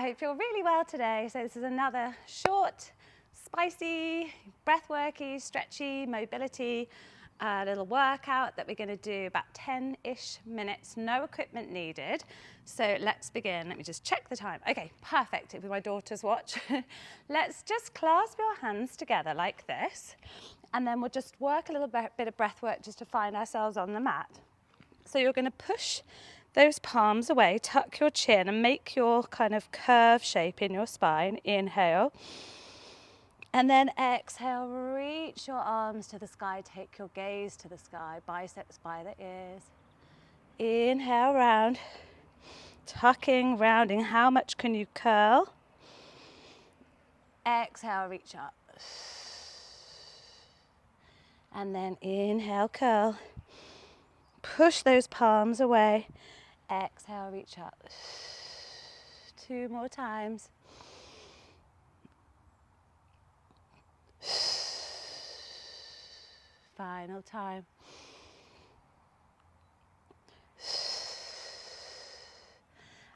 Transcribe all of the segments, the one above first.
I hope you're really well today. So this is another short, spicy, breathworky, stretchy, mobility little workout that we're going to do about 10-ish minutes, no equipment needed. So let's begin. Let me just check the time. Okay, perfect. With my daughter's watch. Let's just clasp your hands together like this, and then we'll just work a little bit of breath work just to find ourselves on the mat. So you're going to push those palms away, tuck your chin and make your kind of curve shape in your spine. Inhale. And then exhale, reach your arms to the sky, take your gaze to the sky, biceps by the ears. Inhale, round, tucking, rounding. How much can you curl? Exhale, reach up. And then inhale, curl. Push those palms away. Exhale, reach up. 2 more times. Final time.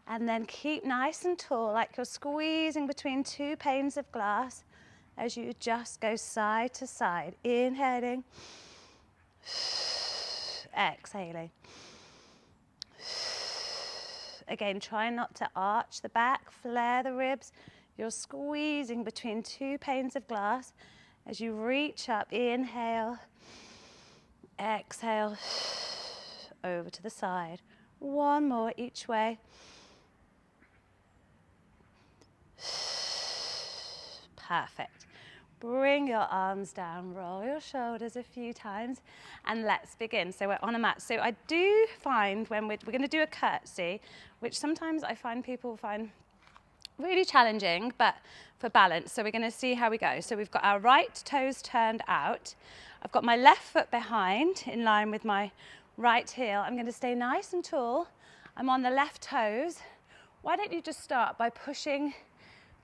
And then keep nice and tall, like you're squeezing between 2 panes of glass as you just go side to side. Inhaling, exhaling. Again, try not to arch the back, flare the ribs. You're squeezing between 2 panes of glass as you reach up. Inhale, exhale, over to the side. 1 more each way. Perfect. Bring your arms down, roll your shoulders a few times, and let's begin. So we're on a mat. So I do find when we're going to do a curtsy, which sometimes I find people find really challenging, but for balance. So we're going to see how we go. So we've got our right toes turned out. I've got my left foot behind in line with my right heel. I'm going to stay nice and tall. I'm on the left toes. Why don't you just start by pushing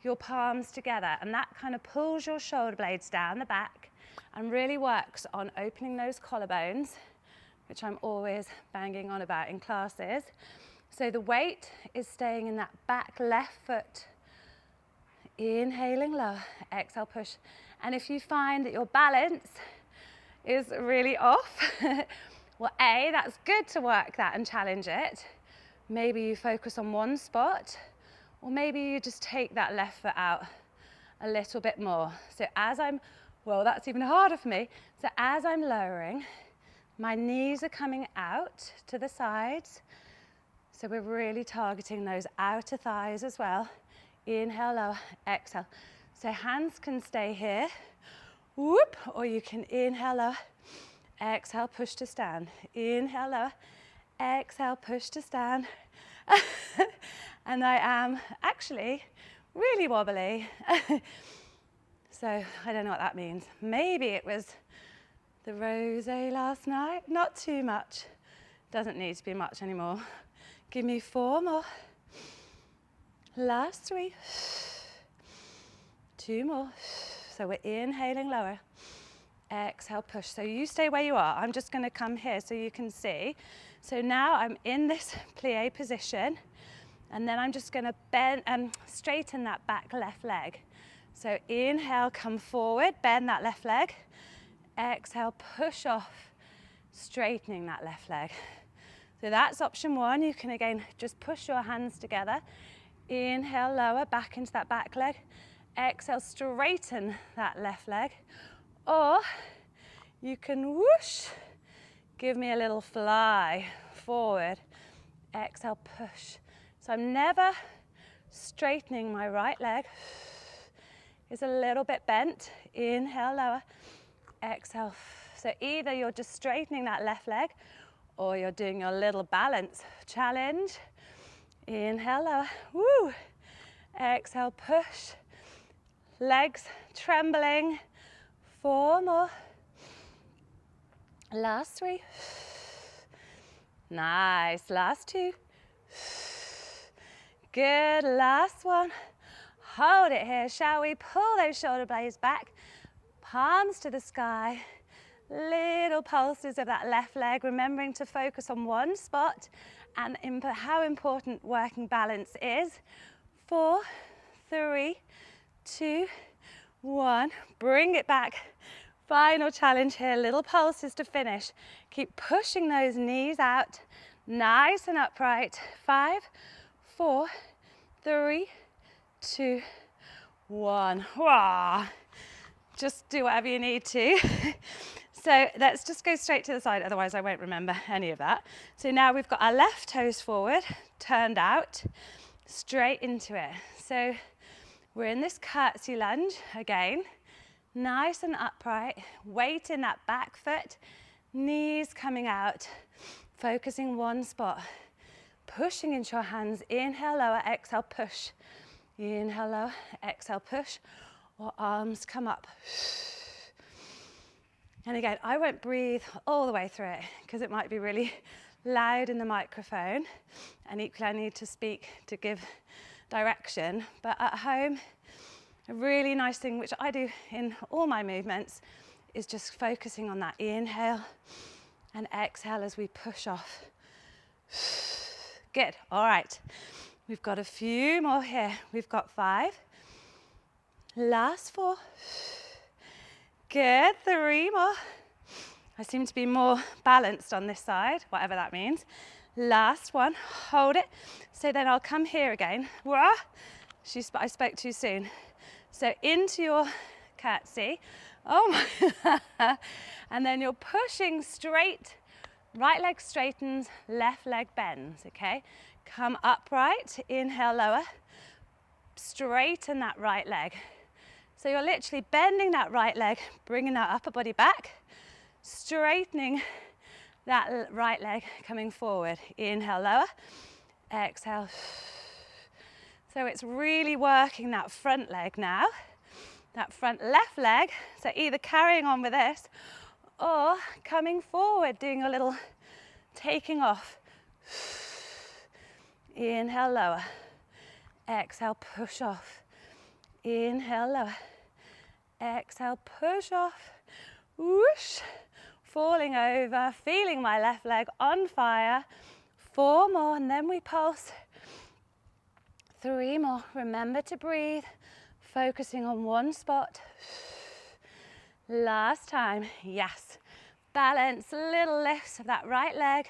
your palms together, and that kind of pulls your shoulder blades down the back and really works on opening those collarbones, which I'm always banging on about in classes. So the weight is staying in that back left foot. Inhaling low, exhale, push. And if you find that your balance is really off, well, A, that's good to work that and challenge it. Maybe you focus on one spot, or maybe you just take that left foot out a little bit more. So well, that's even harder for me. So as I'm lowering, my knees are coming out to the sides. So we're really targeting those outer thighs as well. Inhale, lower, exhale. So hands can stay here, whoop, or you can inhale, lower, exhale, push to stand. Inhale, lower, exhale, push to stand. And I am actually really wobbly. So I don't know what that means. Maybe it was the rosé last night. Not too much. Doesn't need to be much anymore. Give me 4 more. Last 3. 2 more. So we're inhaling lower. Exhale, push. So you stay where you are. I'm just going to come here so you can see. So now I'm in this plie position, and then I'm just going to bend and straighten that back left leg. So inhale, come forward, bend that left leg. Exhale, push off, straightening that left leg. So that's option 1. You can again just push your hands together. Inhale, lower, back into that back leg. Exhale, straighten that left leg. Or you can whoosh, give me a little fly forward. Exhale, push. So I'm never straightening my right leg. It's a little bit bent. Inhale, lower. Exhale. So either you're just straightening that left leg, or you're doing your little balance challenge. Inhale, lower. Woo. Exhale, push. Legs trembling. 4 more. Last 3. Nice. Last 2. Good. Last 1. Hold it here, shall we? Pull those shoulder blades back. Palms to the sky. Little pulses of that left leg, remembering to focus on one spot and how important working balance is 4, 3, 2, 1. Bring it back. Final challenge here, little pulses to finish. Keep pushing those knees out, nice and upright. 5, 4, 3, 2, 1. Wow. Just do whatever you need to. So let's just go straight to the side, otherwise I won't remember any of that. So now we've got our left toes forward, turned out, straight into it. So we're in this curtsy lunge again, nice and upright, weight in that back foot, knees coming out, focusing one spot, pushing into your hands, inhale, lower, exhale, push. Inhale, lower, exhale, push, or arms come up. And again, I won't breathe all the way through it because it might be really loud in the microphone, and equally I need to speak to give direction. But at home, a really nice thing, which I do in all my movements, is just focusing on that inhale and exhale as we push off. Good, all right. We've got a few more here. We've got 5. Last 4. Good, 3 more. I seem to be more balanced on this side, whatever that means. Last 1, hold it. So then I'll come here again. I spoke too soon. So into your curtsy. Oh my. And then you're pushing straight. Right leg straightens, left leg bends, okay? Come upright, inhale, lower. Straighten that right leg. So you're literally bending that right leg, bringing that upper body back, straightening that right leg, coming forward. Inhale, lower, exhale. So it's really working that front leg now, that front left leg. So either carrying on with this or coming forward, doing a little taking off. Inhale, lower, exhale, push off. Inhale, lower. Exhale, push off, whoosh, falling over, feeling my left leg on fire. 4 more, and then we pulse. 3 more, remember to breathe, focusing on one spot. Last time, yes. Balance, little lifts of that right leg,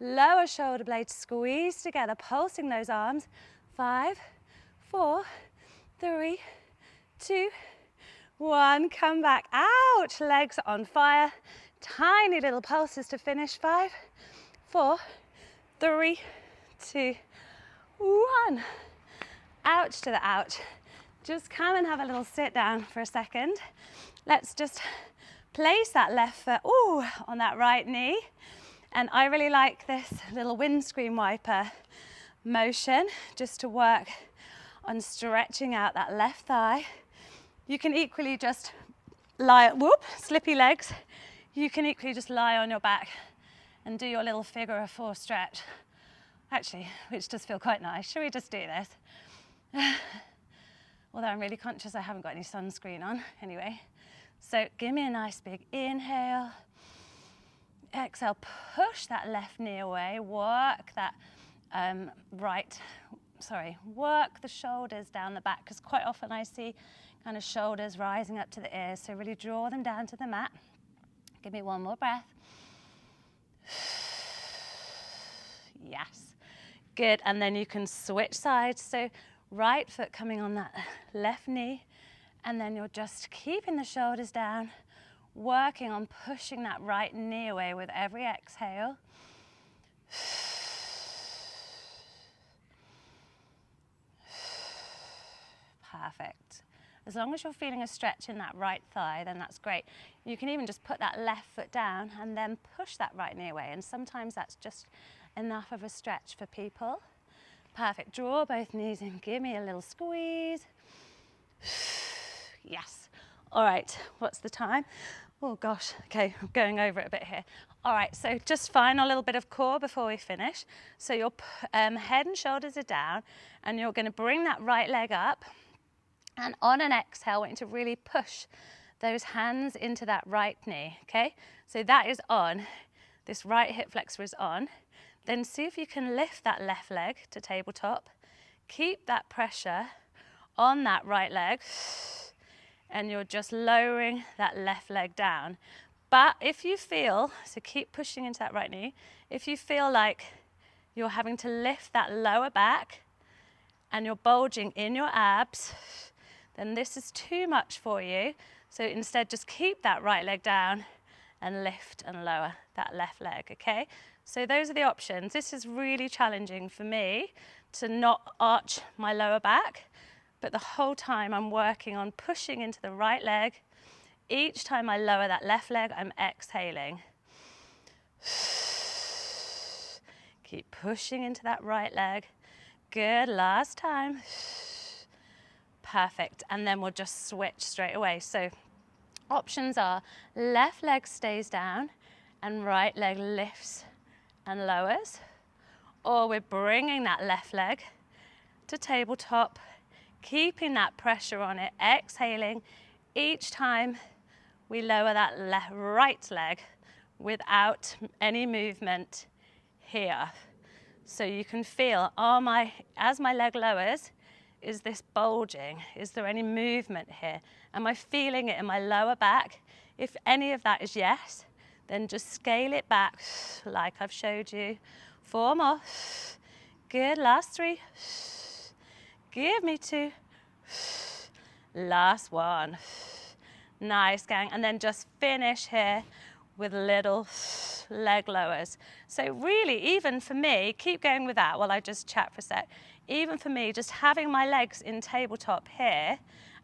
lower shoulder blades squeeze together, pulsing those arms. 5, 4, 3, 2, 1, come back, ouch, legs on fire, tiny little pulses to finish. 5, 4, 3, 2, 1, ouch to the ouch. Just come and have a little sit down for a second. Let's just place that left foot on that right knee, and I really like this little windscreen wiper motion just to work on stretching out that left thigh. You can equally just lie, slippy legs. You can equally just lie on your back and do your little figure of 4 stretch. Actually, which does feel quite nice. Should we just do this? Although I'm really conscious I haven't got any sunscreen on anyway. So give me a nice big inhale. Exhale, push that left knee away. Work that work the shoulders down the back, because quite often I see kind of shoulders rising up to the ears. So really draw them down to the mat. Give me one more breath. Yes, good. And then you can switch sides. So right foot coming on that left knee, and then you're just keeping the shoulders down, working on pushing that right knee away with every exhale. Perfect. As long as you're feeling a stretch in that right thigh, then that's great. You can even just put that left foot down and then push that right knee away, and sometimes that's just enough of a stretch for people. Perfect. Draw both knees in. Give me a little squeeze. Yes. All right. What's the time? Oh gosh. Okay, I'm going over it a bit here. All right. So just final little bit of core before we finish. So your head and shoulders are down, and you're going to bring that right leg up. And on an exhale, I want you to really push those hands into that right knee. Okay. So that is on. This right hip flexor is on. Then see if you can lift that left leg to tabletop. keep that pressure on that right leg, and you're just lowering that left leg down. But if you feel, so keep pushing into that right knee, if you feel like you're having to lift that lower back and you're bulging in your abs, then this is too much for you. So instead, just keep that right leg down and lift and lower that left leg, okay? So those are the options. This is really challenging for me to not arch my lower back, but the whole time I'm working on pushing into the right leg. Each time I lower that left leg, I'm exhaling. Keep pushing into that right leg. Good, last time. Perfect, and then we'll just switch straight away. So options are left leg stays down and right leg lifts and lowers, or we're bringing that left leg to tabletop, keeping that pressure on it, exhaling each time we lower that right leg without any movement here. So you can feel, as my leg lowers, is this bulging? Is there any movement here? Am I feeling it in my lower back? If any of that is yes, then just scale it back like I've showed you. 4 more. Good, last 3. Give me 2. Last 1. Nice, gang. And then just finish here with little leg lowers. So really, even for me, keep going with that while I just chat for a sec. Even for me, just having my legs in tabletop here,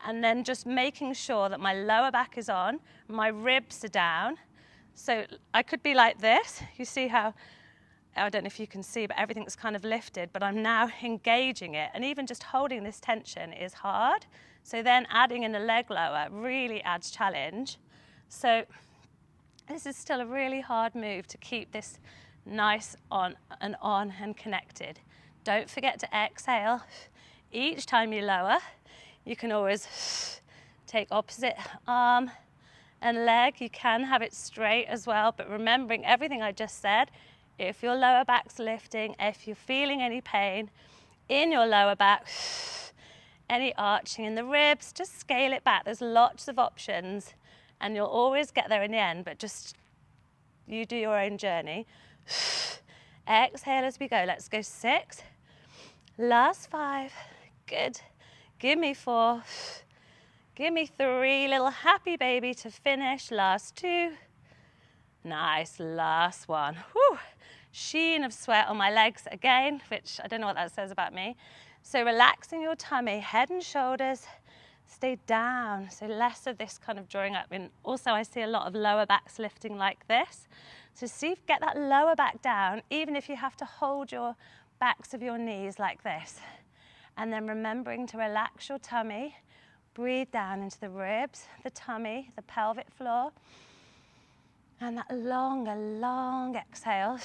and then just making sure that my lower back is on, my ribs are down. So I could be like this. You see how, I don't know if you can see, but everything's kind of lifted, but I'm now engaging it. And even just holding this tension is hard. So then adding in a leg lower really adds challenge. So this is still a really hard move to keep this nice on and connected. Don't forget to exhale. Each time you lower, you can always take opposite arm and leg. You can have it straight as well, but remembering everything I just said, if your lower back's lifting, if you're feeling any pain in your lower back, any arching in the ribs, just scale it back. There's lots of options and you'll always get there in the end, but just you do your own journey. Exhale as we go. Let's go 6. Last 5. Good. Give me 4. Give me 3. Little happy baby to finish. Last 2. Nice. Last 1. Whew. Sheen of sweat on my legs again, which I don't know what that says about me. So relaxing your tummy, head and shoulders stay down. So less of this kind of drawing up. And also I see a lot of lower backs lifting like this. So see, get that lower back down, even if you have to hold your backs of your knees like this. And then remembering to relax your tummy, breathe down into the ribs, the tummy, the pelvic floor. And that long exhale,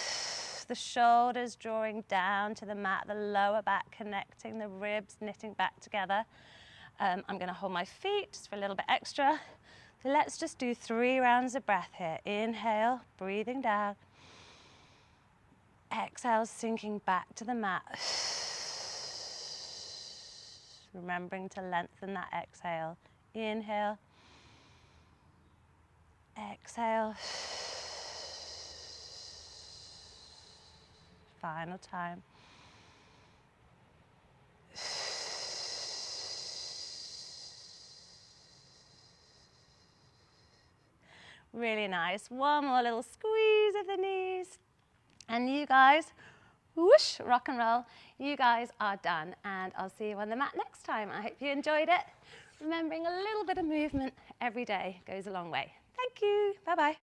the shoulders drawing down to the mat, the lower back connecting, the ribs knitting back together. I'm going to hold my feet just for a little bit extra. So let's just do 3 rounds of breath here. Inhale, breathing down. Exhale, sinking back to the mat. Remembering to lengthen that exhale. Inhale. Exhale. Final time. Really nice. One more little squeeze of the knees. And you guys, whoosh, rock and roll. You guys are done. And I'll see you on the mat next time. I hope you enjoyed it. Remembering a little bit of movement every day goes a long way. Thank you. Bye-bye.